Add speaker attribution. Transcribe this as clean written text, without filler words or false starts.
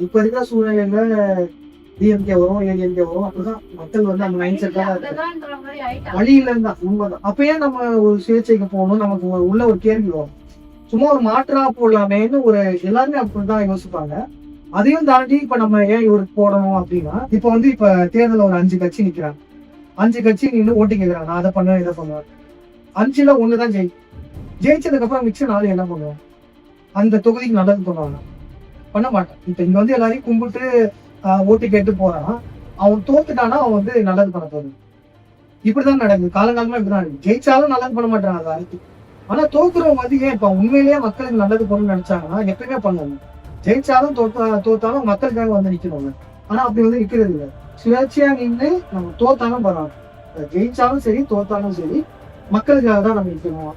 Speaker 1: இப்ப இருக்கிற சூழ்நிலையில டிஎம்கே வரும், ஏடிஎம்கே வரும். அப்படிதான் மக்கள் வந்து அந்த மைண்ட் செட்டா வழி இல்லைன்னு தான், உண்மைதான். அப்பயே நம்ம ஒரு சுயேட்சைக்கு போகணும், நமக்கு உள்ள ஒரு கேள்வி வரும். சும்மா ஒரு மாற்றா போடலாமேன்னு ஒரு எல்லாருமே அப்படிதான் யோசிப்பாங்க. அதையும் தாண்டி இப்ப நம்ம ஏன் இவருக்கு போடணும் அப்படின்னா, இப்ப வந்து இப்ப தேர்தலில் ஒரு 5 கட்சி நிக்கிறாங்க. 5 கட்சி நின்று ஓட்டு கேட்கிறாங்க. நான் அதை பண்ணுவேன், இதை பண்ணுவேன். 5ல 1 தான் ஜெயிச்சதுக்கு அப்புறம் மிச்சம் 4 என்ன பண்ணுவோம்? அந்த தொகுதிக்கு நல்லது பண்ணுவாங்க? பண்ண மாட்டான். இப்ப இங்க வந்து எல்லாரையும் கும்பிட்டு ஓட்டு கேட்டு போறான். அவன் தோத்துட்டானா அவன் வந்து நல்லது பண்ண போகுது. இப்படிதான் நடக்குது. காலங்காலமா இப்படிதான் இருக்கு. ஜெயிச்சாலும் நல்லது பண்ண மாட்டாங்க அது அடுத்து. ஆனா தோக்குறவங்க வந்து ஏன் இப்ப உண்மையிலேயே மக்களுக்கு நல்லது பண்ணணும்னு நினைச்சாங்கன்னா எப்பயுமே பண்ணுவாங்க. ஜெயிச்சாலும் தோத்தாலும் மக்களுக்காக வந்து நிக்கணும். ஆனா அப்படி வந்து நிக்கிறது இல்லை. சுயேட்சையா நின்று நம்ம தோத்தாலும் பரவாயில்ல, ஜெயிச்சாலும் சரி தோத்தாலும் சரி மக்களுக்காக தான் நம்ம நிக்கணும்.